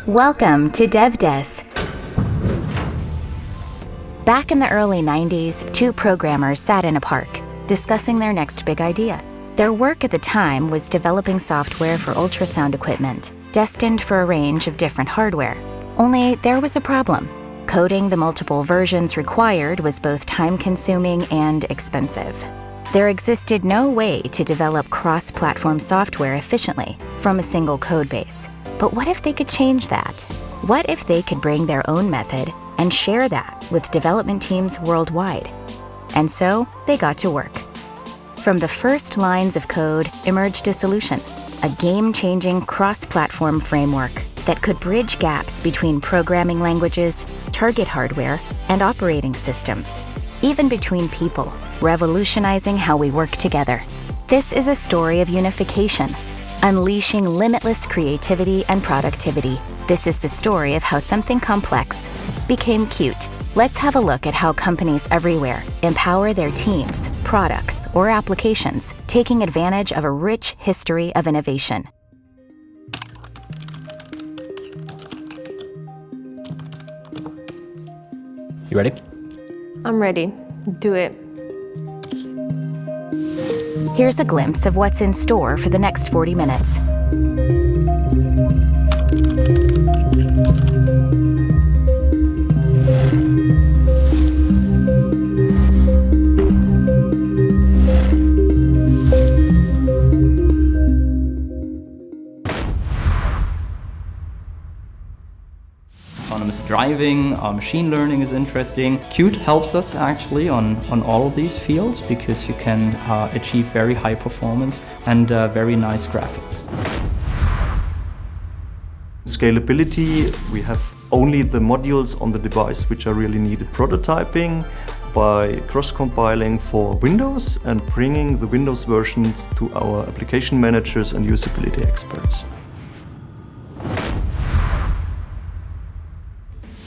Welcome to DevDes. Back in the early 90s, two programmers sat in a park, discussing their next big idea. Their work at the time was developing software for ultrasound equipment, destined for a range of different hardware. Only there was a problem. Coding the multiple versions required was both time-consuming and expensive. There existed no way to develop cross-platform software efficiently from a single code base. But what if they could change that? What if they could bring their own method and share that with development teams worldwide? And so they got to work. From the first lines of code emerged a solution, a game-changing cross-platform framework that could bridge gaps between programming languages, target hardware, and operating systems, even between people, revolutionizing how we work together. This is a story of unification, unleashing limitless creativity and productivity. This is the story of how something complex became cute. Let's have a look at how companies everywhere empower their teams, products, or applications, taking advantage of a rich history of innovation. You ready? I'm ready. Do it. Here's a glimpse of what's in store for the next 40 minutes. Autonomous driving, machine learning is interesting. Qt helps us actually on all of these fields because you can achieve very high performance and very nice graphics. Scalability, we have only the modules on the device which are really needed. Prototyping by cross-compiling for Windows and bringing the Windows versions to our application managers and usability experts.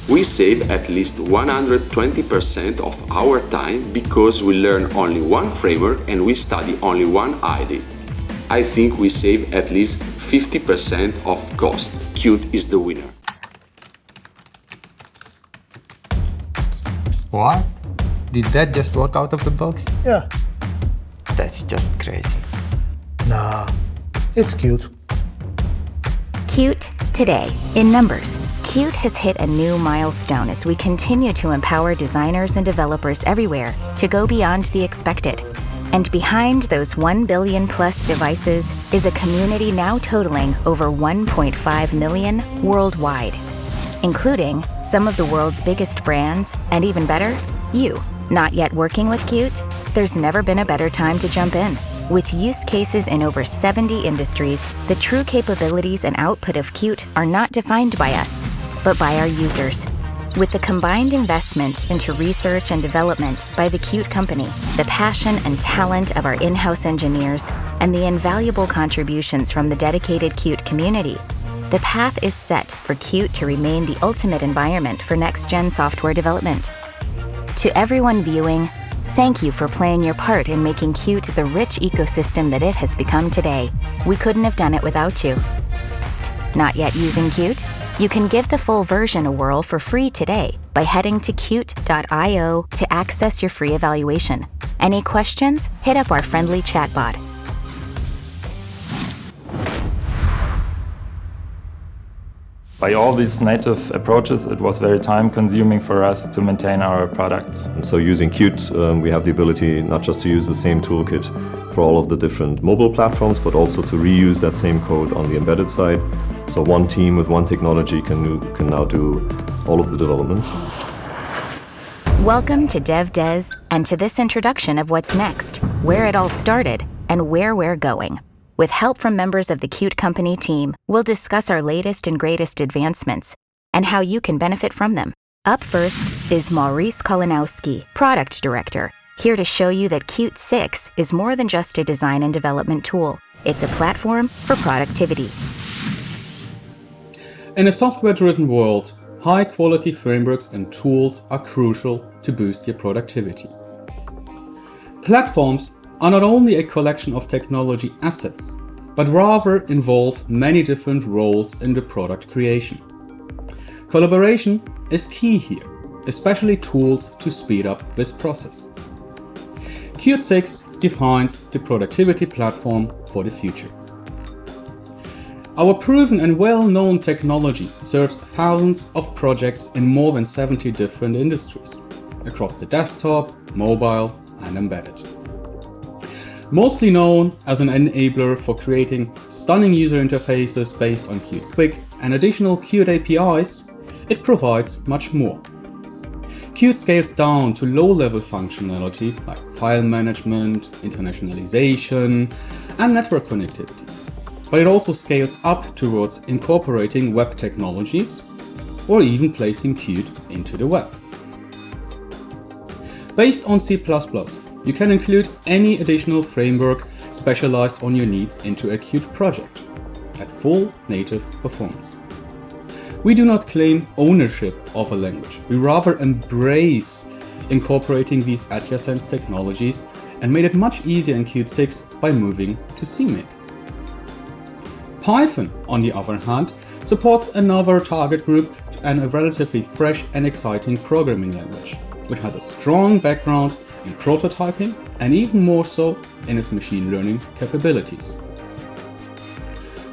We save at least 120% of our time because we learn only one framework and we study only one IDE. I think we save at least 50% of cost. Qt is the winner. What? Did that just work out of the box? Yeah. That's just crazy. Nah, it's cute. Qt today, in numbers. Qt has hit a new milestone as we continue to empower designers and developers everywhere to go beyond the expected. And behind those 1 billion plus devices is a community now totaling over 1.5 million worldwide, including some of the world's biggest brands, and even better, you. Not yet working with Qt? There's never been a better time to jump in. With use cases in over 70 industries, the true capabilities and output of Qt are not defined by us, but by our users. With the combined investment into research and development by the Qt company, the passion and talent of our in-house engineers, and the invaluable contributions from the dedicated Qt community, the path is set for Qt to remain the ultimate environment for next-gen software development. To everyone viewing, thank you for playing your part in making Qt the rich ecosystem that it has become today. We couldn't have done it without you. Psst, not yet using Qt? You can give the full version a whirl for free today by heading to qt.io to access your free evaluation. Any questions? Hit up our friendly chatbot. By all these native approaches, it was very time-consuming for us to maintain our products. So using Qt, we have the ability not just to use the same toolkit for all of the different mobile platforms, but also to reuse that same code on the embedded side. So one team with one technology can now do all of the development. Welcome to DevDes and to this introduction of what's next, where it all started, and where we're going. With help from members of the Qt company team, we'll discuss our latest and greatest advancements and how you can benefit from them. Up first is Maurice Kolanowski, Product Director, here to show you that Qt 6 is more than just a design and development tool. It's a platform for productivity. In a software-driven world, high-quality frameworks and tools are crucial to boost your productivity. Platforms are not only a collection of technology assets, but rather involve many different roles in the product creation. Collaboration is key here, especially tools to speed up this process. Qt 6 defines the productivity platform for the future. Our proven and well-known technology serves thousands of projects in more than 70 different industries, across the desktop, mobile, and embedded. Mostly known as an enabler for creating stunning user interfaces based on Qt Quick and additional Qt APIs, it provides much more. Qt scales down to low-level functionality like file management, internationalization, and network connectivity. But it also scales up towards incorporating web technologies or even placing Qt into the web. Based on C++, you can include any additional framework specialized on your needs into a Qt project at full native performance. We do not claim ownership of a language. We rather embrace incorporating these adjacent technologies and made it much easier in Qt 6 by moving to CMake. Python, on the other hand, supports another target group and a relatively fresh and exciting programming language, which has a strong background in prototyping and even more so in its machine learning capabilities.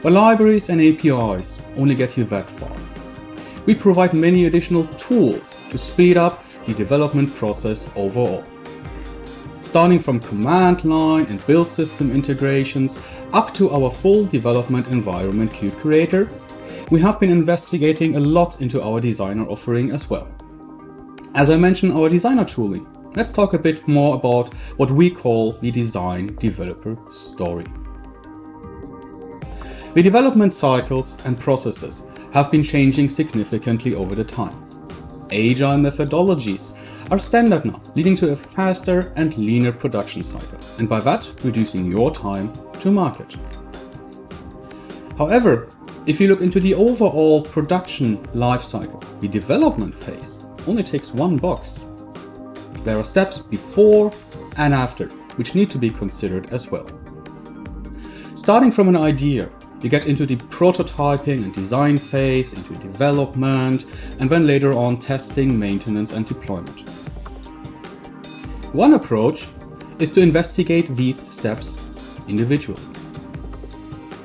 But libraries and APIs only get you that far. We provide many additional tools to speed up the development process overall. Starting from command line and build system integrations up to our full development environment Qt Creator, we have been investigating a lot into our designer offering as well. As I mentioned our designer tooling, let's talk a bit more about what we call the design developer story. The development cycles and processes have been changing significantly over the time. Agile methodologies are standard now, leading to a faster and leaner production cycle, and by that, reducing your time to market. However, if you look into the overall production lifecycle, the development phase only takes one box. There are steps before and after, which need to be considered as well. Starting from an idea, you get into the prototyping and design phase, into development, and then later on testing, maintenance, and deployment. One approach is to investigate these steps individually.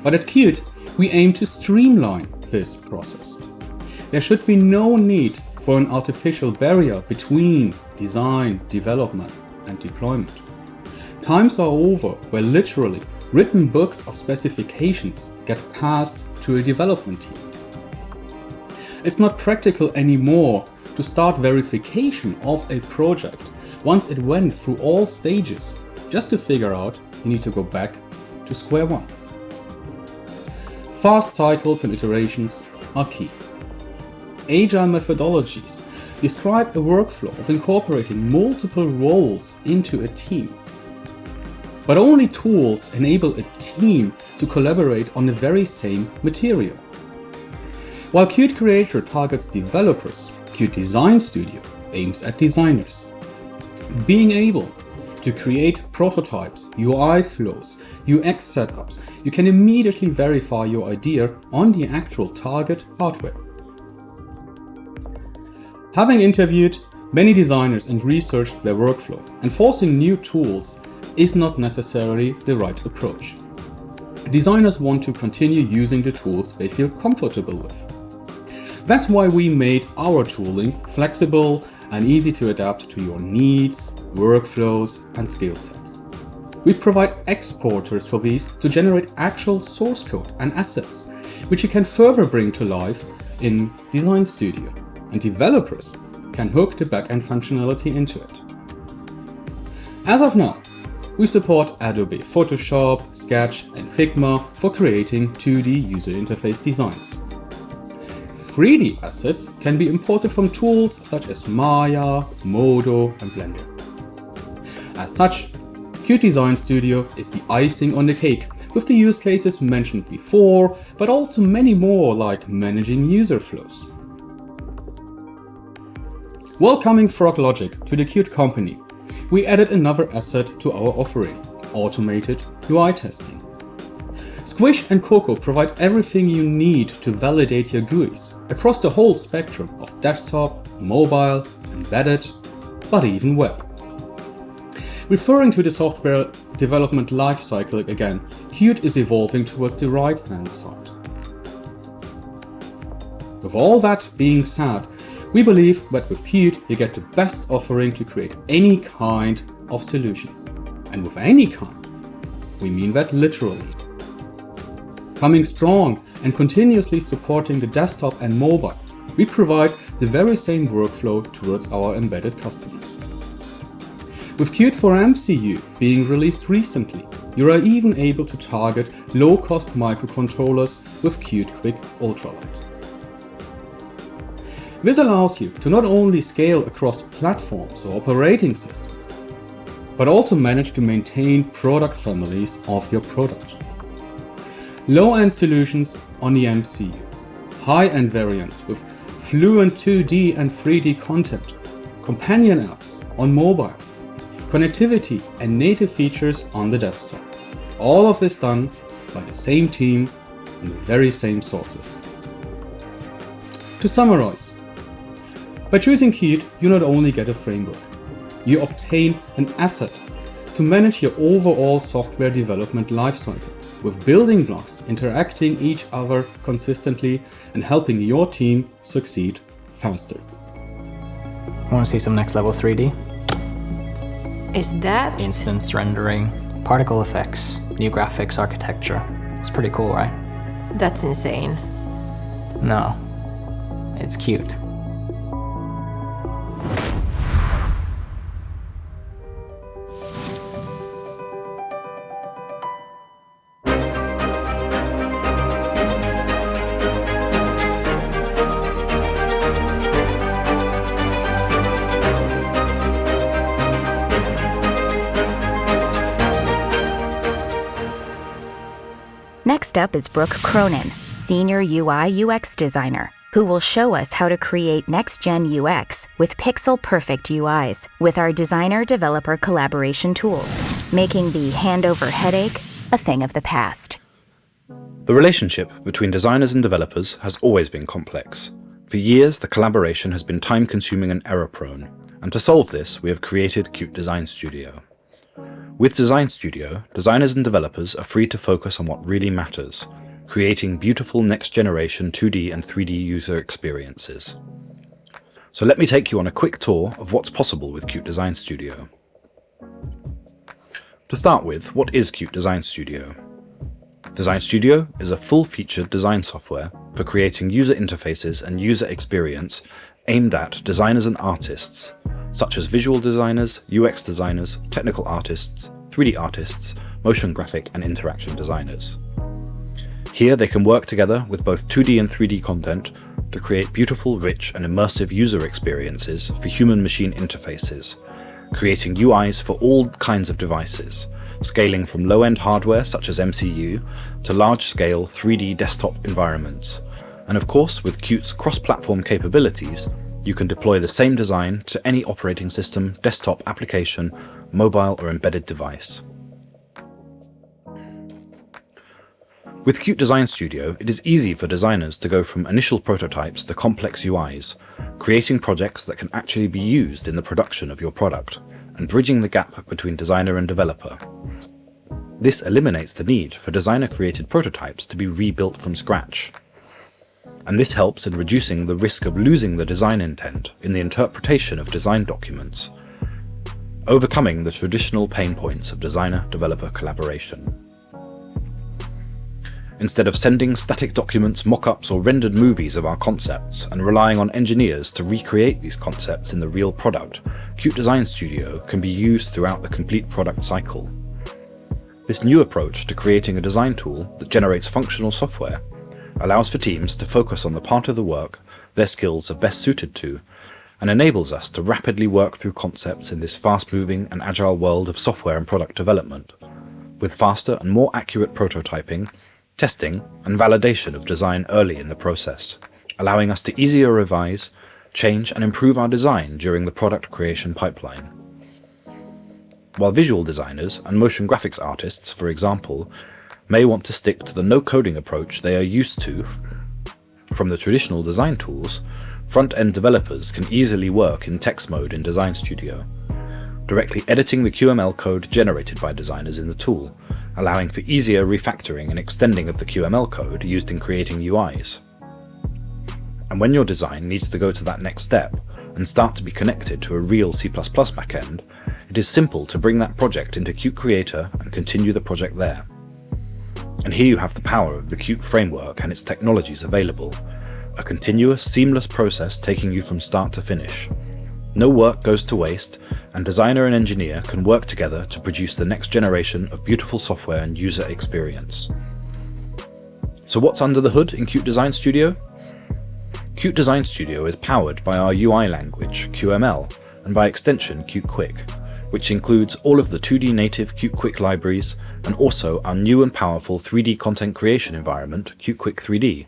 But at Qt, we aim to streamline this process. There should be no need for an artificial barrier between design, development, and deployment. Times are over where literally written books of specifications get passed to a development team. It's not practical anymore to start verification of a project once it went through all stages, just to figure out you need to go back to square one. Fast cycles and iterations are key. Agile methodologies describe a workflow of incorporating multiple roles into a team. But only tools enable a team to collaborate on the very same material. While Qt Creator targets developers, Qt Design Studio aims at designers. Being able to create prototypes, UI flows, UX setups, you can immediately verify your idea on the actual target hardware. Having interviewed many designers and researched their workflow, enforcing new tools is not necessarily the right approach. Designers want to continue using the tools they feel comfortable with. That's why we made our tooling flexible and easy to adapt to your needs, workflows, and skill set. We provide exporters for these to generate actual source code and assets, which you can further bring to life in Design Studio, and developers can hook the backend functionality into it. As of now, we support Adobe Photoshop, Sketch, and Figma for creating 2D user interface designs. 3D assets can be imported from tools such as Maya, Modo, and Blender. As such, Qt Design Studio is the icing on the cake with the use cases mentioned before, but also many more like managing user flows. Welcoming FrogLogic to the Qt company, we added another asset to our offering, automated UI testing. Squish and Coco provide everything you need to validate your GUIs across the whole spectrum of desktop, mobile, embedded, but even web. Referring to the software development lifecycle again, Qt is evolving towards the right-hand side. With all that being said, we believe that with Qt you get the best offering to create any kind of solution. And with any kind, we mean that literally. Coming strong and continuously supporting the desktop and mobile, we provide the very same workflow towards our embedded customers. With Qt for MCU being released recently, you are even able to target low-cost microcontrollers with Qt Quick Ultralight. This allows you to not only scale across platforms or operating systems, but also manage to maintain product families of your product. Low-end solutions on the MCU, high-end variants with fluent 2D and 3D content, companion apps on mobile, connectivity and native features on the desktop. All of this done by the same team and the very same sources. To summarize, by choosing Qt, you not only get a framework, you obtain an asset to manage your overall software development lifecycle, with building blocks interacting each other consistently and helping your team succeed faster. Want to see some next level 3D? Is that? Instance rendering, particle effects, new graphics architecture. It's pretty cool, right? That's insane. No, it's cute. Next up is Brooke Cronin, Senior UI UX Designer, who will show us how to create next-gen UX with pixel-perfect UIs with our designer-developer collaboration tools, making the handover headache a thing of the past. The relationship between designers and developers has always been complex. For years, the collaboration has been time-consuming and error-prone, and to solve this, we have created Qt Design Studio. With Design Studio, designers and developers are free to focus on what really matters, creating beautiful next-generation 2D and 3D user experiences. So let me take you on a quick tour of what's possible with Qt Design Studio. To start with, what is Qt Design Studio? Design Studio is a full-featured design software for creating user interfaces and user experience aimed at designers and artists, such as visual designers, UX designers, technical artists, 3D artists, motion graphic and interaction designers. Here they can work together with both 2D and 3D content to create beautiful, rich and immersive user experiences for human-machine interfaces, creating UIs for all kinds of devices, scaling from low-end hardware such as MCU to large-scale 3D desktop environments. And of course, with Qt's cross-platform capabilities, you can deploy the same design to any operating system, desktop application, mobile or embedded device. With Qt Design Studio, it is easy for designers to go from initial prototypes to complex UIs, creating projects that can actually be used in the production of your product, and bridging the gap between designer and developer. This eliminates the need for designer-created prototypes to be rebuilt from scratch. And this helps in reducing the risk of losing the design intent in the interpretation of design documents, overcoming the traditional pain points of designer-developer collaboration. Instead of sending static documents, mock-ups or rendered movies of our concepts and relying on engineers to recreate these concepts in the real product, Qt Design Studio can be used throughout the complete product cycle. This new approach to creating a design tool that generates functional software allows for teams to focus on the part of the work their skills are best suited to, and enables us to rapidly work through concepts in this fast-moving and agile world of software and product development, with faster and more accurate prototyping, testing, and validation of design early in the process, allowing us to easier revise, change, and improve our design during the product creation pipeline. While visual designers and motion graphics artists, for example, may want to stick to the no-coding approach they are used to from the traditional design tools, front-end developers can easily work in text mode in Design Studio, directly editing the QML code generated by designers in the tool, allowing for easier refactoring and extending of the QML code used in creating UIs. And when your design needs to go to that next step and start to be connected to a real C++ backend, it is simple to bring that project into Qt Creator and continue the project there. And here you have the power of the Qt framework and its technologies available, a continuous, seamless process taking you from start to finish. No work goes to waste, and designer and engineer can work together to produce the next generation of beautiful software and user experience. So what's under the hood in Qt Design Studio? Qt Design Studio is powered by our UI language, QML, and by extension Qt Quick, which includes all of the 2D native Qt Quick libraries and also our new and powerful 3D content creation environment, Qt Quick 3D.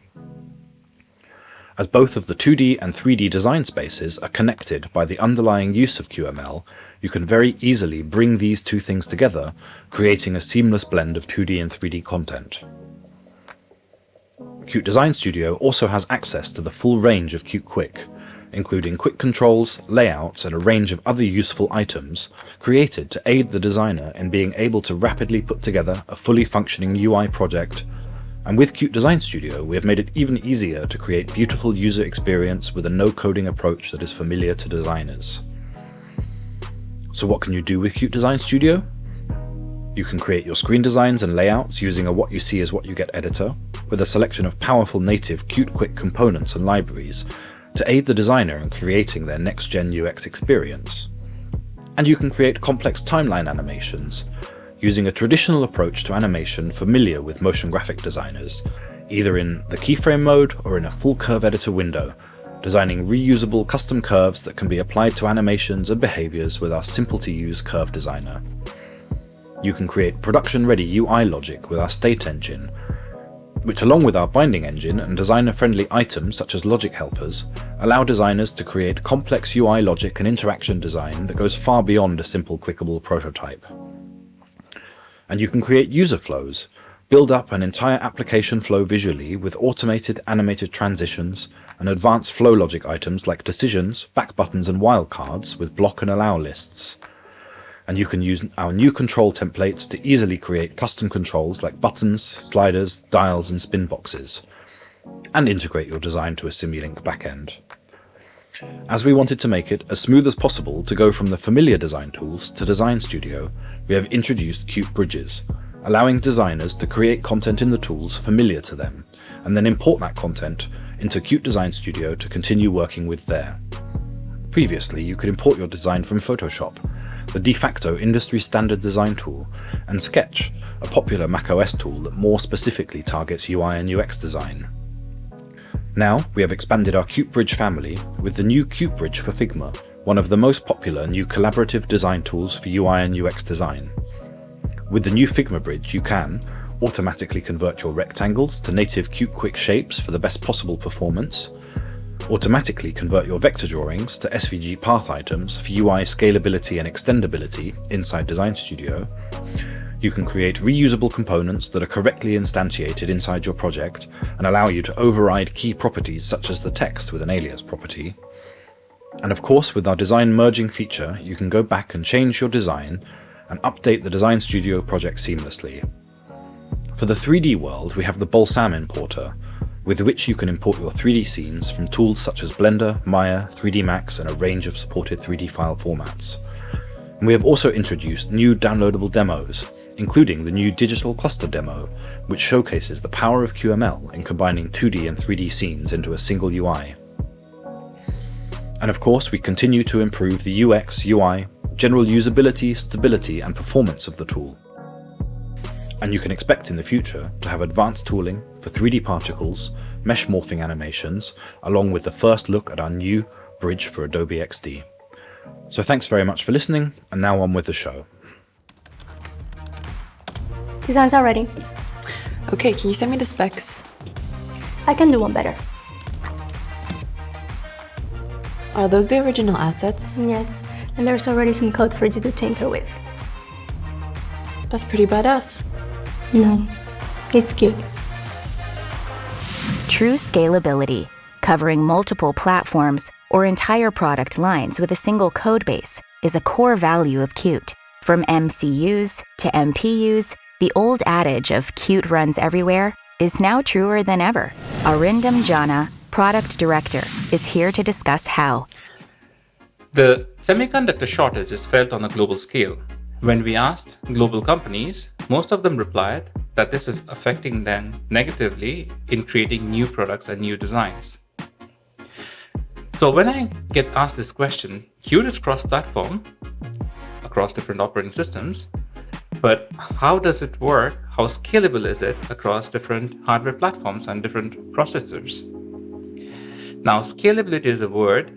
As both of the 2D and 3D design spaces are connected by the underlying use of QML, you can very easily bring these two things together, creating a seamless blend of 2D and 3D content. Qt Design Studio also has access to the full range of Qt Quick, including quick controls, layouts, and a range of other useful items created to aid the designer in being able to rapidly put together a fully functioning UI project. And with Qt Design Studio, we have made it even easier to create beautiful user experience with a no-coding approach that is familiar to designers. So what can you do with Qt Design Studio? You can create your screen designs and layouts using a what you see is what you get editor, with a selection of powerful native Qt Quick components and libraries to aid the designer in creating their next-gen UX experience. And you can create complex timeline animations, using a traditional approach to animation familiar with motion graphic designers, either in the keyframe mode or in a full curve editor window, designing reusable custom curves that can be applied to animations and behaviors with our simple-to-use curve designer. You can create production-ready UI logic with our state engine, which along with our binding engine and designer-friendly items such as logic helpers, allow designers to create complex UI logic and interaction design that goes far beyond a simple clickable prototype. And you can create user flows, build up an entire application flow visually with automated animated transitions and advanced flow logic items like decisions, back buttons and wildcards with block and allow lists. And you can use our new control templates to easily create custom controls like buttons, sliders, dials and spin boxes, and integrate your design to a Simulink backend. As we wanted to make it as smooth as possible to go from the familiar design tools to Design Studio, we have introduced Qt Bridges, allowing designers to create content in the tools familiar to them, and then import that content into Qt Design Studio to continue working with there. Previously, you could import your design from Photoshop, the de facto industry standard design tool, and Sketch, a popular macOS tool that more specifically targets UI and UX design. Now, we have expanded our Qt Bridge family with the new Qt Bridge for Figma, one of the most popular new collaborative design tools for UI and UX design. With the new Figma Bridge, you can automatically convert your rectangles to native Qt Quick shapes for the best possible performance, automatically convert your vector drawings to SVG path items for UI scalability and extendability inside Design Studio. You can create reusable components that are correctly instantiated inside your project and allow you to override key properties such as the text with an alias property. And of course, with our design merging feature, you can go back and change your design and update the Design Studio project seamlessly. For the 3D world, we have the Balsam importer, with which you can import your 3D scenes from tools such as Blender, Maya, 3D Max, and a range of supported 3D file formats. And we have also introduced new downloadable demos, including the new digital cluster demo, which showcases the power of QML in combining 2D and 3D scenes into a single UI. And of course, we continue to improve the UX, UI, general usability, stability, and performance of the tool. And you can expect in the future to have advanced tooling for 3D particles, mesh morphing animations, along with the first look at our new bridge for Adobe XD. So thanks very much for listening, and now on with the show. Designs are ready. Okay, can you send me the specs? I can do one better. Are those the original assets? Yes, and there's already some code for you to tinker with. That's pretty badass. No. It's Qt. True scalability, covering multiple platforms or entire product lines with a single code base, is a core value of Qt. From MCUs to MPUs, the old adage of Qt runs everywhere is now truer than ever. Arindam Jana, product director, is here to discuss how. The semiconductor shortage is felt on a global scale. When we asked global companies, most of them replied that this is affecting them negatively in creating new products and new designs. So when I get asked this question, Qt is cross-platform across different operating systems, but how does it work? How scalable is it across different hardware platforms and different processors? Now, scalability is a word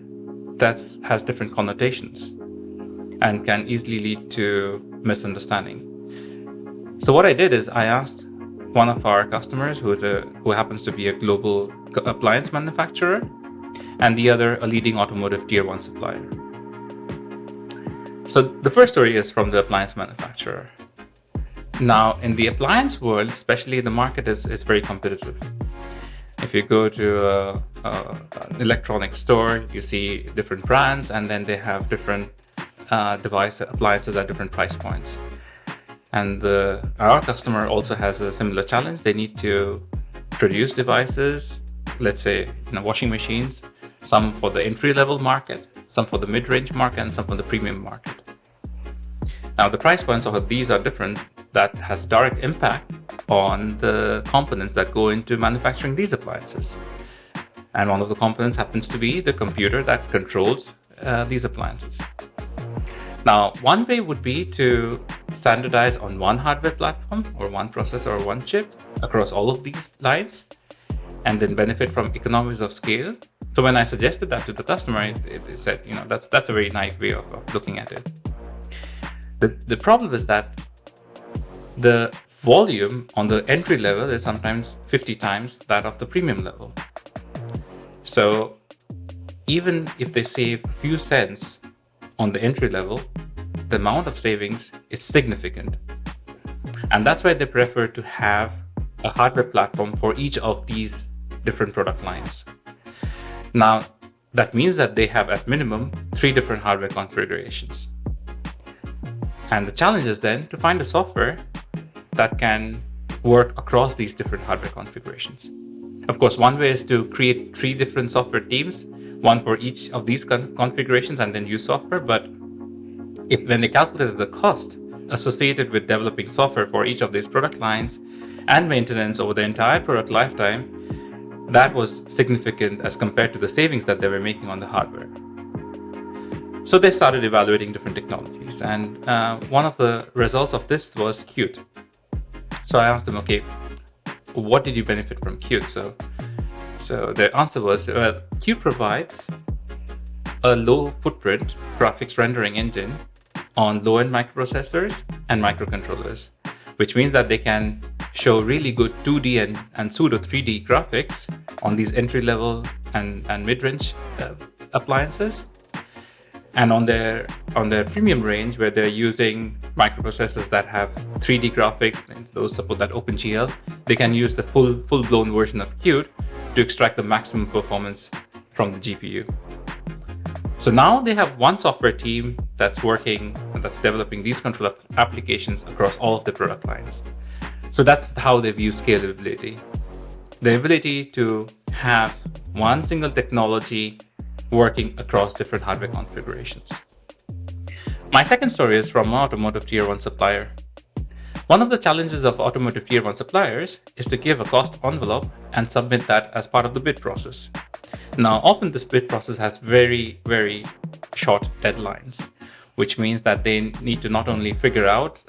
that has different connotations and can easily lead to misunderstanding. So what I did is I asked one of our customers who happens to be a global appliance manufacturer, and the other a leading automotive tier 1 supplier. So the first story is from the appliance manufacturer. Now, in the appliance world, especially, the market is very competitive. If you go to an electronics store, you see different brands, and then they have different appliances at different price points. And our customer also has a similar challenge. They need to produce devices, let's say washing machines, some for the entry-level market, some for the mid-range market, and some for the premium market. Now, the price points of these are different. That has direct impact on the components that go into manufacturing these appliances. And one of the components happens to be the computer that controls these appliances. Now, one way would be to standardize on one hardware platform or one processor or one chip across all of these lines, and then benefit from economies of scale. So when I suggested that to the customer, it said, that's a very naive way of looking at it. The problem is that the volume on the entry level is sometimes 50 times that of the premium level. So even if they save a few cents on the entry level, the amount of savings is significant. And that's why they prefer to have a hardware platform for each of these different product lines. Now, that means that they have at minimum 3 different hardware configurations. And the challenge is then to find a software that can work across these different hardware configurations. Of course, one way is to create 3 different software teams, one for each of these configurations, and then use software. But when they calculated the cost associated with developing software for each of these product lines and maintenance over the entire product lifetime, that was significant as compared to the savings that they were making on the hardware. So they started evaluating different technologies, and one of the results of this was Qt. So I asked them, okay, what did you benefit from Qt? So their answer was, Qt provides a low footprint graphics rendering engine on low-end microprocessors and microcontrollers, which means that they can show really good 2D and pseudo 3D graphics on these entry-level and mid-range appliances. And on their premium range, where they're using microprocessors that have 3D graphics, and those support that OpenGL, they can use the full-blown version of Qt to extract the maximum performance from the GPU. So now they have one software team that's developing these control applications across all of the product lines. So that's how they view scalability. The ability to have one single technology working across different hardware configurations. My second story is from an automotive tier 1 supplier. One of the challenges of automotive tier 1 suppliers is to give a cost envelope and submit that as part of the bid process. Now, often this bid process has very, very short deadlines, which means that they need to not only figure out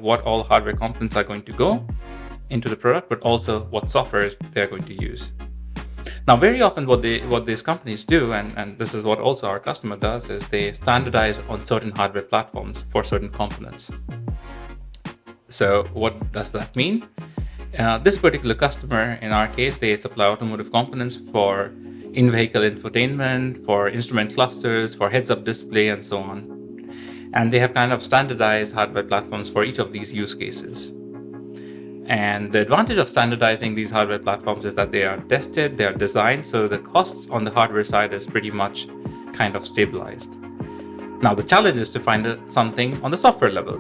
what all hardware components are going to go into the product, but also what software they're going to use. Now, very often what these companies do, and this is what also our customer does, is they standardize on certain hardware platforms for certain components. So what does that mean? This particular customer, in our case, they supply automotive components for in-vehicle infotainment, for instrument clusters, for heads-up display, and so on. And they have kind of standardized hardware platforms for each of these use cases. And the advantage of standardizing these hardware platforms is that they are tested, they are designed, so the costs on the hardware side is pretty much kind of stabilized. Now the challenge is to find something on the software level.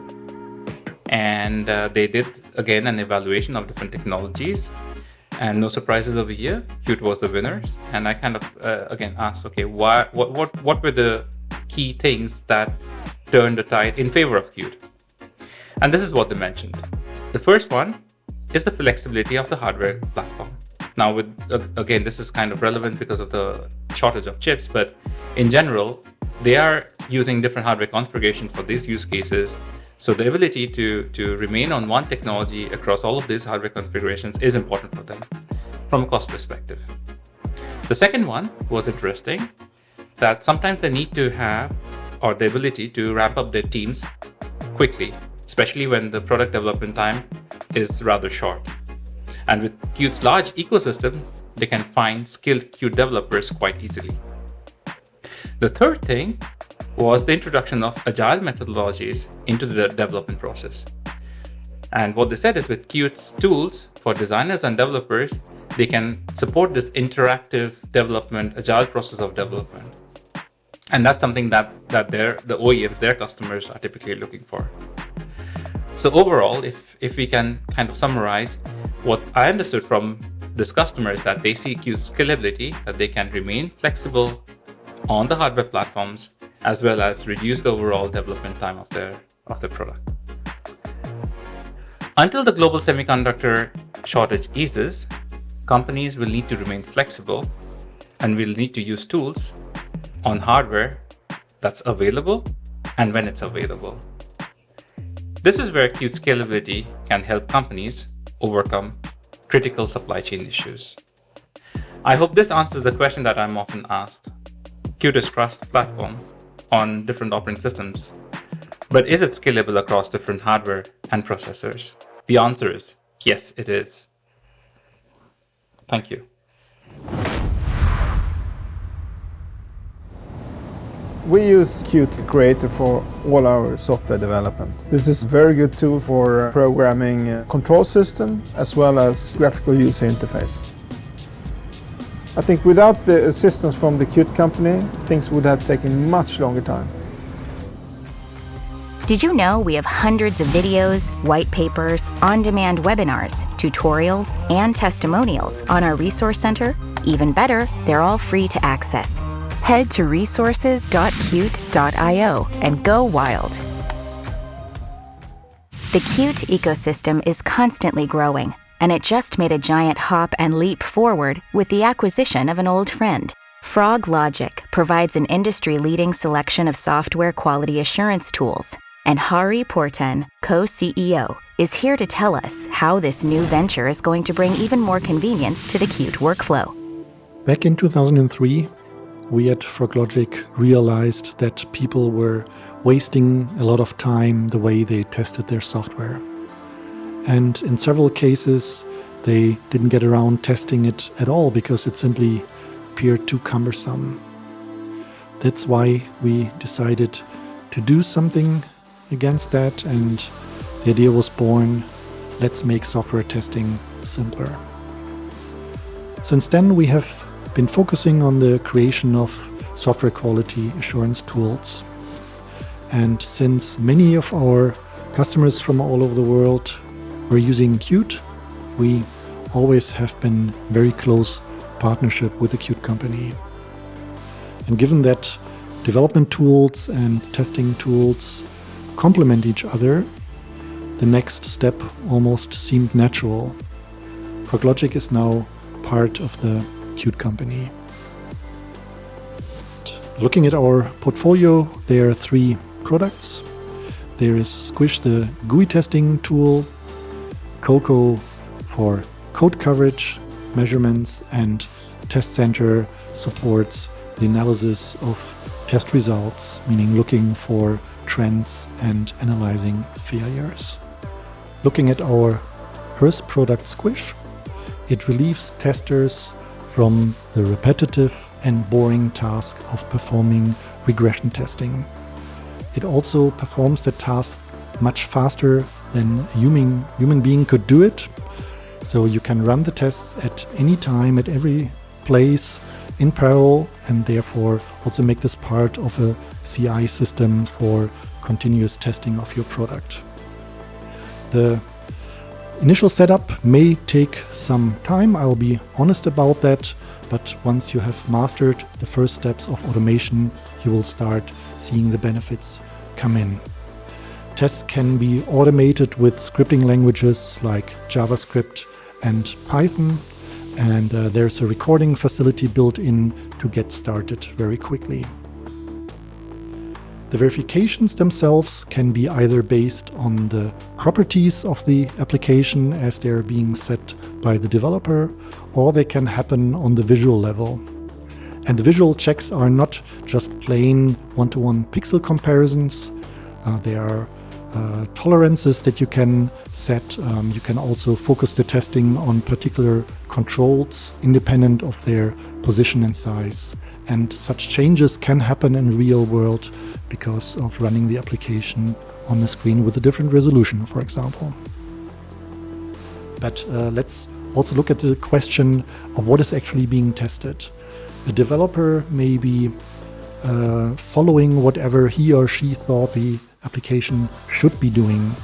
And they did, again, an evaluation of different technologies. And no surprises over here, Qt was the winner. And I kind of, again, asked, okay, what were the key things that turned the tide in favor of Qt? And this is what they mentioned. The first one is the flexibility of the hardware platform. Now, again, this is kind of relevant because of the shortage of chips, but in general, they are using different hardware configurations for these use cases. So the ability to remain on one technology across all of these hardware configurations is important for them from a cost perspective. The second one was interesting, that sometimes they need to have, or the ability to ramp up their teams quickly, especially when the product development time is rather short. And with Qt's large ecosystem, they can find skilled Qt developers quite easily. The third thing was the introduction of agile methodologies into the development process. And what they said is with Qt's tools for designers and developers, they can support this interactive development, agile process of development. And that's something that the OEMs, their customers, are typically looking for. So overall, if we can kind of summarize, what I understood from this customer is that they see Qt's scalability, that they can remain flexible on the hardware platforms, as well as reduce the overall development time of their product. Until the global semiconductor shortage eases, companies will need to remain flexible and will need to use tools on hardware that's available and when it's available. This is where Qt scalability can help companies overcome critical supply chain issues. I hope this answers the question that I'm often asked. Qt is cross-platform on different operating systems, but is it scalable across different hardware and processors? The answer is yes, it is. Thank you. We use Qt Creator for all our software development. This is a very good tool for programming a control system as well as graphical user interface. I think without the assistance from the Qt company, things would have taken much longer time. Did you know we have hundreds of videos, white papers, on-demand webinars, tutorials, and testimonials on our Resource Center? Even better, they're all free to access. Head to resources.qt.io and go wild. The Qt ecosystem is constantly growing, and it just made a giant hop and leap forward with the acquisition of an old friend. Frog Logic provides an industry-leading selection of software quality assurance tools, and Hari Porten, co-CEO, is here to tell us how this new venture is going to bring even more convenience to the Qt workflow. Back in 2003, we at FrogLogic realized that people were wasting a lot of time the way they tested their software. And in several cases, they didn't get around testing it at all because it simply appeared too cumbersome. That's why we decided to do something against that, and the idea was born, let's make software testing simpler. Since then, we have been focusing on the creation of software quality assurance tools. And since many of our customers from all over the world were using Qt, we always have been very close partnership with the Qt company. And given that development tools and testing tools complement each other, the next step almost seemed natural. FrogLogic is now part of the Qt company. Looking at our portfolio, there are 3 products. There is Squish, the GUI testing tool, Coco for code coverage, measurements, and Test Center supports the analysis of test results, meaning looking for trends and analyzing failures. Looking at our first product, Squish, it relieves testers from the repetitive and boring task of performing regression testing. It also performs the task much faster than a human being could do it, So you can run the tests at any time, at every place, in parallel, and therefore also make this part of a CI system for continuous testing of your product. The initial setup may take some time, I'll be honest about that, but once you have mastered the first steps of automation, you will start seeing the benefits come in. Tests can be automated with scripting languages like JavaScript and Python, and there's a recording facility built in to get started very quickly. The verifications themselves can be either based on the properties of the application as they're being set by the developer, or they can happen on the visual level. And the visual checks are not just plain one-to-one pixel comparisons. There are tolerances that you can set. You can also focus the testing on particular controls independent of their position and size. And such changes can happen in real world because of running the application on a screen with a different resolution, for example. But let's also look at the question of what is actually being tested. A developer may be following whatever he or she thought the application should be doing.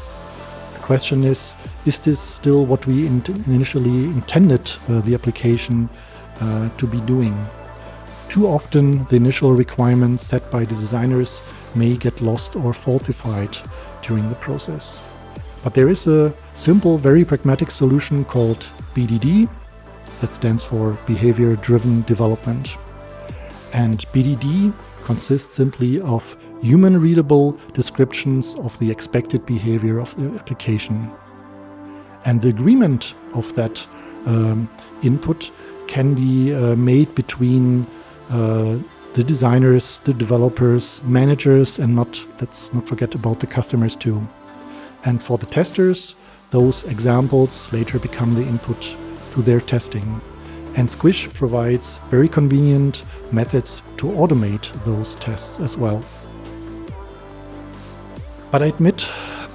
The question is this still what we initially intended the application to be doing? Too often, the initial requirements set by the designers may get lost or falsified during the process. But there is a simple, very pragmatic solution called BDD, that stands for Behavior Driven Development. And BDD consists simply of human-readable descriptions of the expected behavior of the application. And the agreement of that input can be made between the designers, the developers, managers, and let's not forget about the customers too. And for the testers, those examples later become the input to their testing. And Squish provides very convenient methods to automate those tests as well. But I admit,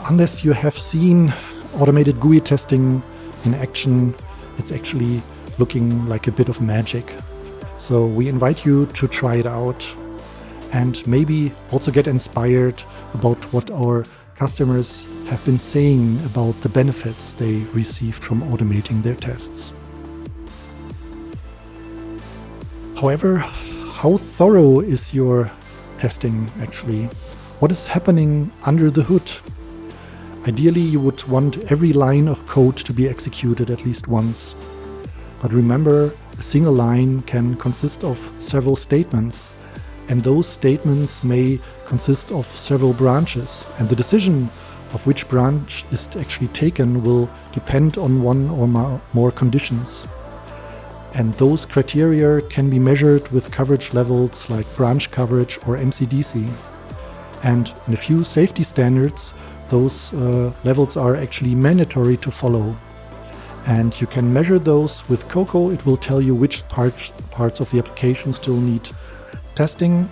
unless you have seen automated GUI testing in action, it's actually looking like a bit of magic. So we invite you to try it out and maybe also get inspired about what our customers have been saying about the benefits they received from automating their tests. However, how thorough is your testing actually? What is happening under the hood? Ideally, you would want every line of code to be executed at least once. But remember, a single line can consist of several statements, and those statements may consist of several branches, and the decision of which branch is actually taken will depend on one or more conditions. And those criteria can be measured with coverage levels like branch coverage or MCDC. And in a few safety standards, those levels are actually mandatory to follow. And you can measure those with Coco. It will tell you which parts of the application still need testing.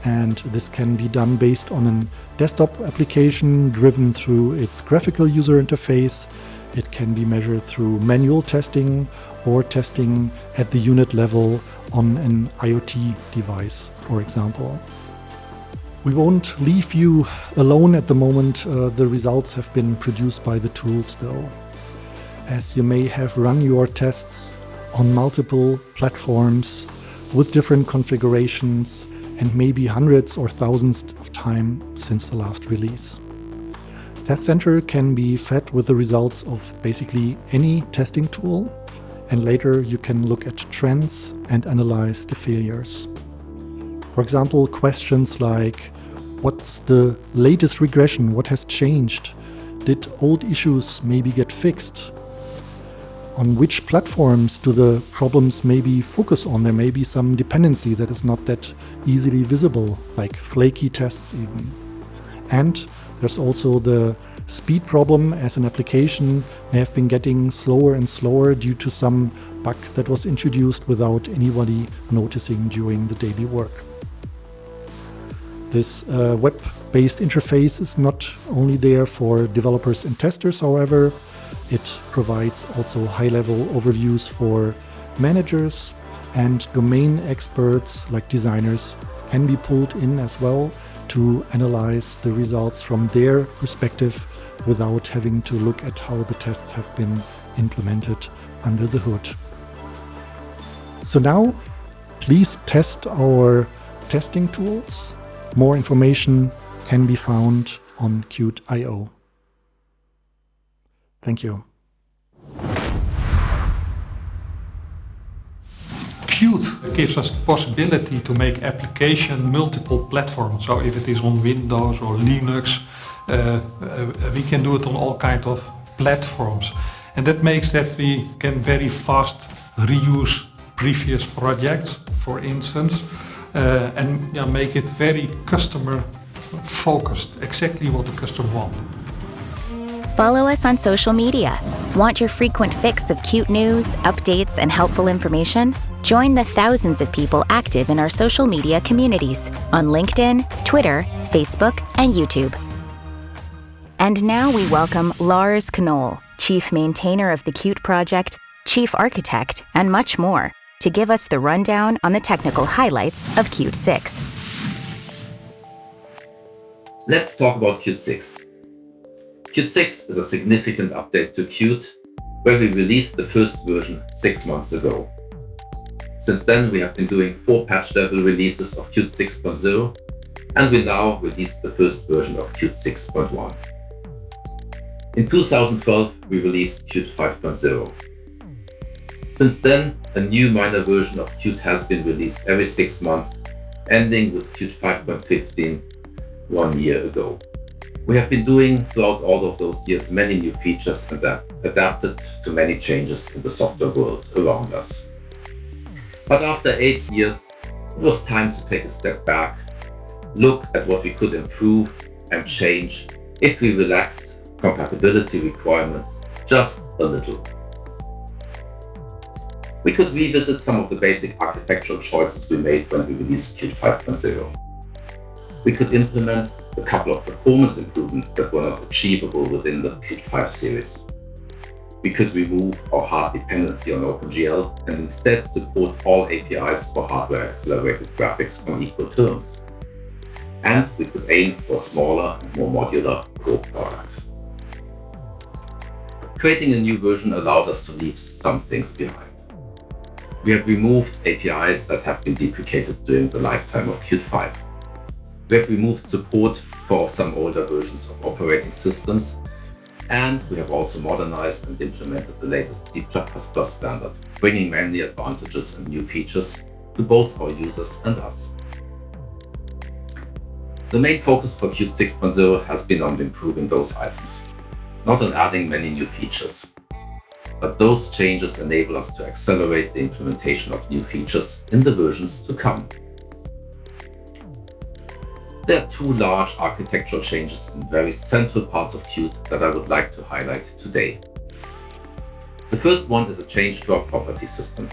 And this can be done based on a desktop application driven through its graphical user interface. It can be measured through manual testing or testing at the unit level on an IoT device, for example. We won't leave you alone at the moment. The results have been produced by the tools though, as you may have run your tests on multiple platforms with different configurations and maybe hundreds or thousands of times since the last release. Test Center can be fed with the results of basically any testing tool, and later you can look at trends and analyze the failures. For example, questions like, what's the latest regression? What has changed? Did old issues maybe get fixed? On which platforms do the problems maybe focus on? There may be some dependency that is not that easily visible, like flaky tests even. And there's also the speed problem, as an application may have been getting slower and slower due to some bug that was introduced without anybody noticing during the daily work. This web-based interface is not only there for developers and testers, however, It provides also high-level overviews for managers, and domain experts like designers can be pulled in as well to analyze the results from their perspective without having to look at how the tests have been implemented under the hood. So now, please test our testing tools. More information can be found on Qt.io. Thank you. Qt gives us the possibility to make application multiple platforms. So if it is on Windows or Linux, we can do it on all kinds of platforms. And that makes that we can very fast reuse previous projects, for instance, and make it very customer focused, exactly what the customer wants. Follow us on social media. Want your frequent fix of Qt news, updates, and helpful information? Join the thousands of people active in our social media communities on LinkedIn, Twitter, Facebook, and YouTube. And now we welcome Lars Knoll, Chief Maintainer of the Qt project, Chief Architect, and much more, to give us the rundown on the technical highlights of Qt 6. Let's talk about Qt 6. Qt 6 is a significant update to Qt, where we released the first version 6 months ago. Since then, we have been doing 4 patch level releases of Qt 6.0, and we now released the first version of Qt 6.1. In 2012, we released Qt 5.0. Since then, a new minor version of Qt has been released every 6 months, ending with Qt 5.15 1 year ago. We have been doing throughout all of those years many new features and adapted to many changes in the software world around us. But after 8 years, it was time to take a step back, look at what we could improve and change if we relaxed compatibility requirements just a little. We could revisit some of the basic architectural choices we made when we released Qt 5.0. We could implement a couple of performance improvements that were not achievable within the Qt 5 series. We could remove our hard dependency on OpenGL and instead support all APIs for hardware-accelerated graphics on equal terms. And we could aim for a smaller and more modular core product. Creating a new version allowed us to leave some things behind. We have removed APIs that have been deprecated during the lifetime of Qt 5. We have removed support for some older versions of operating systems, and we have also modernized and implemented the latest C++ standard, bringing many advantages and new features to both our users and us. The main focus for Qt 6.0 has been on improving those items, not on adding many new features. But those changes enable us to accelerate the implementation of new features in the versions to come. There are 2 large architectural changes in very central parts of Qt that I would like to highlight today. The first one is a change to our property system.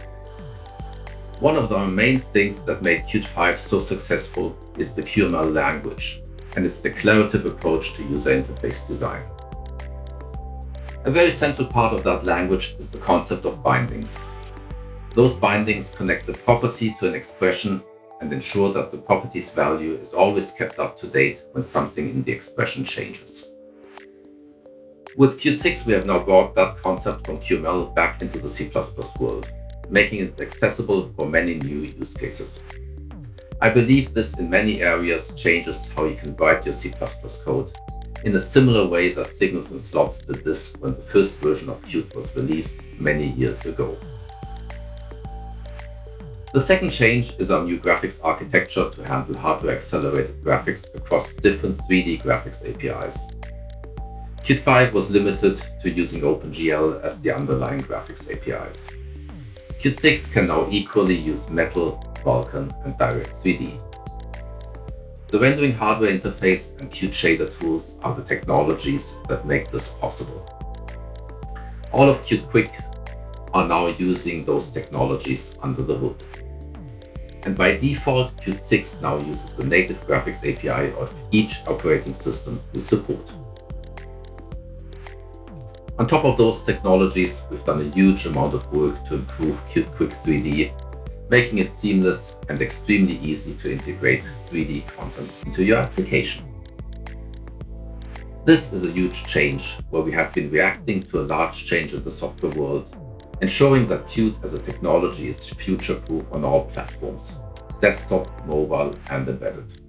One of the main things that made Qt 5 so successful is the QML language and its declarative approach to user interface design. A very central part of that language is the concept of bindings. Those bindings connect the property to an expression and ensure that the property's value is always kept up to date when something in the expression changes. With Qt 6, we have now brought that concept from QML back into the C++ world, making it accessible for many new use cases. I believe this in many areas changes how you can write your C++ code, in a similar way that signals and slots did this when the first version of Qt was released many years ago. The second change is our new graphics architecture to handle hardware-accelerated graphics across different 3D graphics APIs. Qt 5 was limited to using OpenGL as the underlying graphics APIs. Qt 6 can now equally use Metal, Vulkan, and Direct3D. The rendering hardware interface and Qt shader tools are the technologies that make this possible. All of Qt Quick are now using those technologies under the hood. And by default, Qt 6 now uses the native graphics API of each operating system we support. On top of those technologies, we've done a huge amount of work to improve Qt Quick 3D, making it seamless and extremely easy to integrate 3D content into your application. This is a huge change where we have been reacting to a large change in the software world and showing that Qt as a technology is future-proof on all platforms, desktop, mobile, and embedded.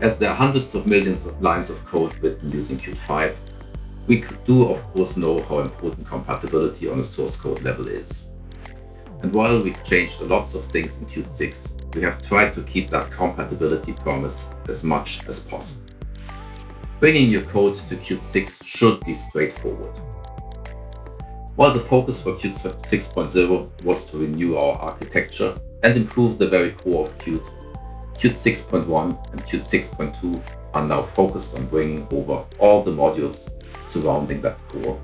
As there are hundreds of millions of lines of code written using Qt 5, we do of course know how important compatibility on a source code level is. And while we've changed lots of things in Qt 6, we have tried to keep that compatibility promise as much as possible. Bringing your code to Qt 6 should be straightforward. While the focus for Qt 6.0 was to renew our architecture and improve the very core of Qt, Qt 6.1 and Qt 6.2 are now focused on bringing over all the modules surrounding that core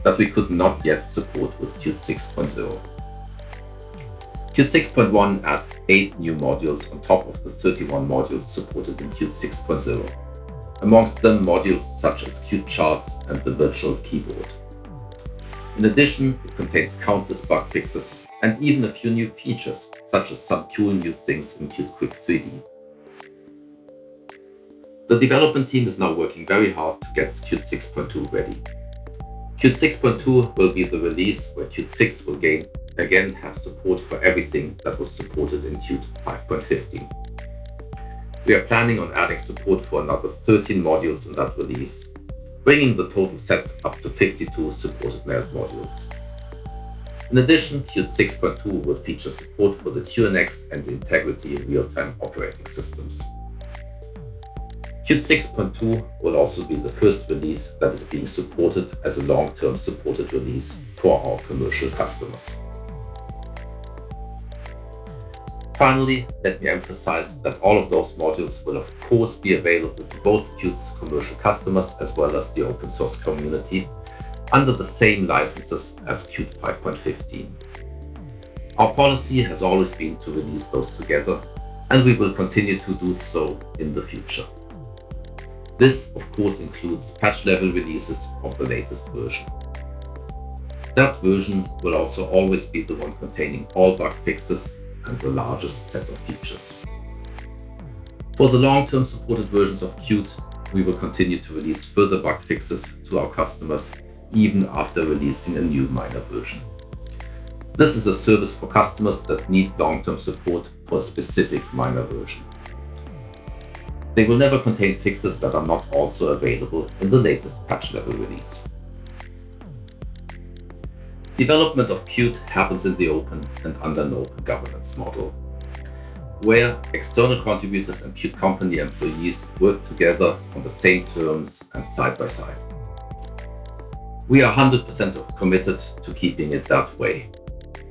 that we could not yet support with Qt 6.0. Qt 6.1 adds 8 new modules on top of the 31 modules supported in Qt 6.0, amongst them modules such as Qt Charts and the virtual keyboard. In addition, it contains countless bug fixes and even a few new features, such as some cool new things in Qt Quick 3D. The development team is now working very hard to get Qt 6.2 ready. Qt 6.2 will be the release where Qt 6 will again have support for everything that was supported in Qt 5.15. We are planning on adding support for another 13 modules in that release, bringing the total set up to 52 supported modules. In addition, Qt 6.2 will feature support for the QNX and the Integrity real-time operating systems. Qt 6.2 will also be the first release that is being supported as a long-term supported release for our commercial customers. Finally, let me emphasize that all of those modules will of course be available to both Qt's commercial customers as well as the open source community under the same licenses as Qt 5.15. Our policy has always been to release those together, and we will continue to do so in the future. This of course includes patch level releases of the latest version. That version will also always be the one containing all bug fixes and the largest set of features. For the long-term supported versions of Qt, we will continue to release further bug fixes to our customers even after releasing a new minor version. This is a service for customers that need long-term support for a specific minor version. They will never contain fixes that are not also available in the latest patch level release. Development of Qt happens in the open and under an open governance model, where external contributors and Qt company employees work together on the same terms and side by side. We are 100% committed to keeping it that way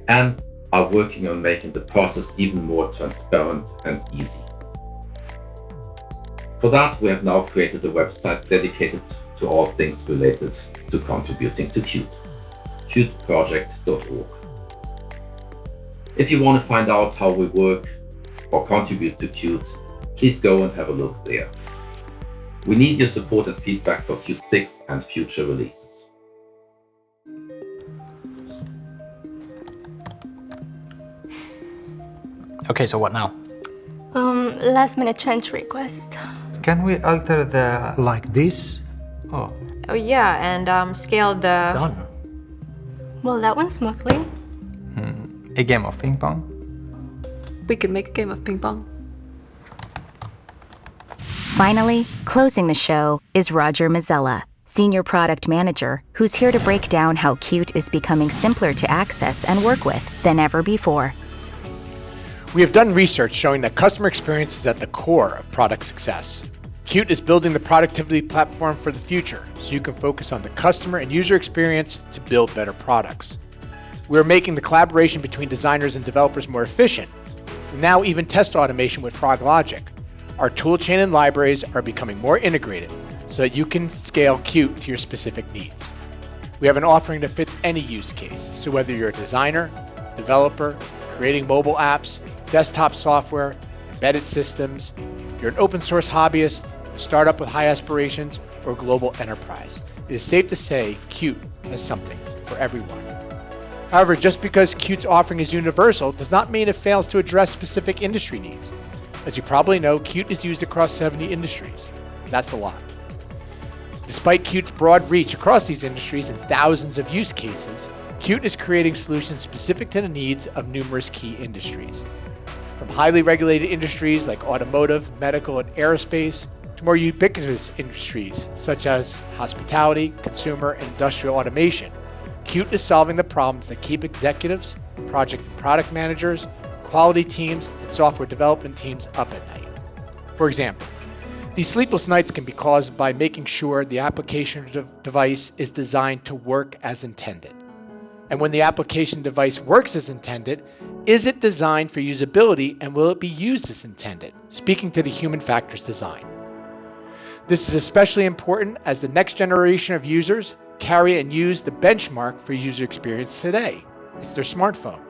and are working on making the process even more transparent and easy. For that, we have now created a website dedicated to all things related to contributing to Qt. qtproject.org. If you want to find out how we work or contribute to Qt, please go and have a look there. We need your support and feedback for Qt 6 and future releases. Okay, so what now? Last minute change request. Can we alter the... Like this? Oh. Oh yeah, and scale the... Done. Well, that went smoothly. A game of ping pong? We could make a game of ping pong. Finally, closing the show is Roger Mazzella, Senior Product Manager, who's here to break down how Qt is becoming simpler to access and work with than ever before. We have done research showing that customer experience is at the core of product success. Qt is building the productivity platform for the future, so you can focus on the customer and user experience to build better products. We are making the collaboration between designers and developers more efficient, and now even test automation with Frog Logic. Our toolchain and libraries are becoming more integrated, so that you can scale Qt to your specific needs. We have an offering that fits any use case, so whether you're a designer, developer, creating mobile apps, desktop software, embedded systems, you're an open source hobbyist, a startup with high aspirations, or a global enterprise. It is safe to say Qt has something for everyone. However, just because Qt's offering is universal does not mean it fails to address specific industry needs. As you probably know, Qt is used across 70 industries. That's a lot. Despite Qt's broad reach across these industries and thousands of use cases, Qt is creating solutions specific to the needs of numerous key industries. From highly regulated industries like automotive, medical, and aerospace, to more ubiquitous industries such as hospitality, consumer, and industrial automation, Qt is solving the problems that keep executives, project and product managers, quality teams, and software development teams up at night. For example, these sleepless nights can be caused by making sure the application device is designed to work as intended. And when the application device works as intended, is it designed for usability and will it be used as intended? Speaking to the human factors design. This is especially important as the next generation of users carry and use the benchmark for user experience today. It's their smartphone.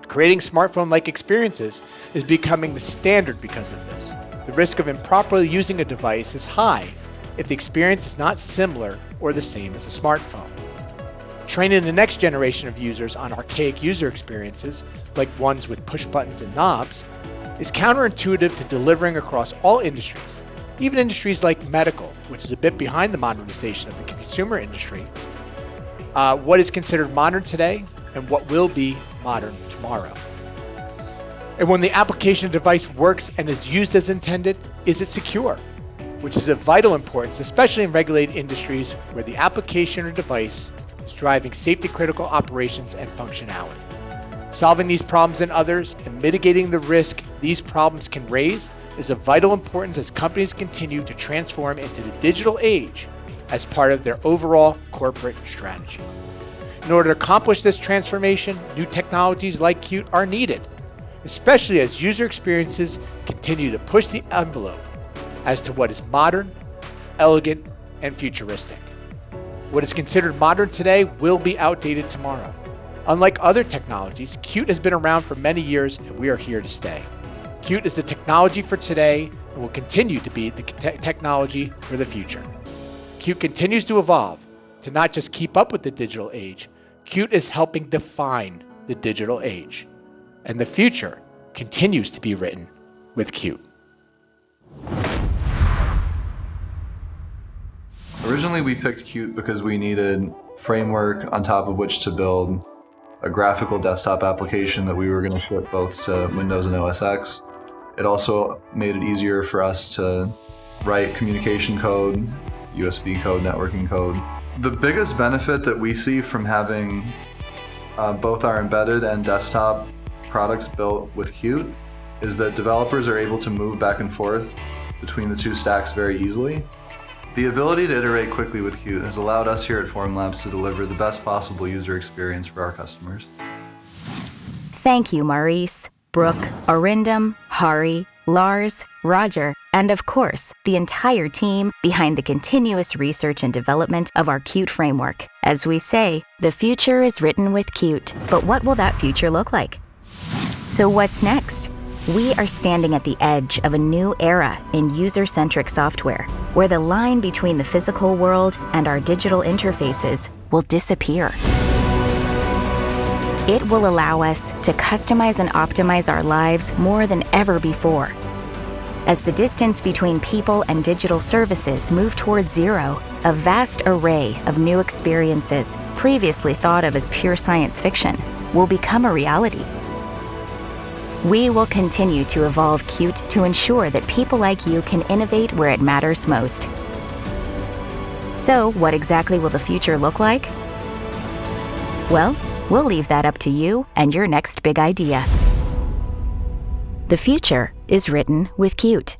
Creating smartphone-like experiences is becoming the standard because of this. The risk of improperly using a device is high if the experience is not similar or the same as a smartphone. Training the next generation of users on archaic user experiences, like ones with push buttons and knobs, is counterintuitive to delivering across all industries, even industries like medical, which is a bit behind the modernization of the consumer industry. What is considered modern today and what will be modern tomorrow. And when the application device works and is used as intended, is it secure? Which is of vital importance, especially in regulated industries where the application or device is driving safety-critical operations and functionality. Solving these problems and others and mitigating the risk these problems can raise is of vital importance as companies continue to transform into the digital age as part of their overall corporate strategy. In order to accomplish this transformation, new technologies like Qt are needed, especially as user experiences continue to push the envelope as to what is modern, elegant, and futuristic. What is considered modern today will be outdated tomorrow. Unlike other technologies, Qt has been around for many years and we are here to stay. Qt is the technology for today and will continue to be the technology for the future. Qt continues to evolve to not just keep up with the digital age, Qt is helping define the digital age. And the future continues to be written with Qt. Originally, we picked Qt because we needed framework on top of which to build a graphical desktop application that we were going to ship both to Windows and OS X. It also made it easier for us to write communication code, USB code, networking code. The biggest benefit that we see from having both our embedded and desktop products built with Qt is that developers are able to move back and forth between the two stacks very easily. The ability to iterate quickly with Qt has allowed us here at Formlabs to deliver the best possible user experience for our customers. Thank you, Maurice, Brooke, Arindam, Hari, Lars, Roger, and of course, the entire team behind the continuous research and development of our Qt framework. As we say, the future is written with Qt, but what will that future look like? So what's next? We are standing at the edge of a new era in user-centric software, where the line between the physical world and our digital interfaces will disappear. It will allow us to customize and optimize our lives more than ever before. As the distance between people and digital services move towards zero, a vast array of new experiences, previously thought of as pure science fiction, will become a reality. We will continue to evolve Qt to ensure that people like you can innovate where it matters most. So, what exactly will the future look like? Well, we'll leave that up to you and your next big idea. The future is written with Qt.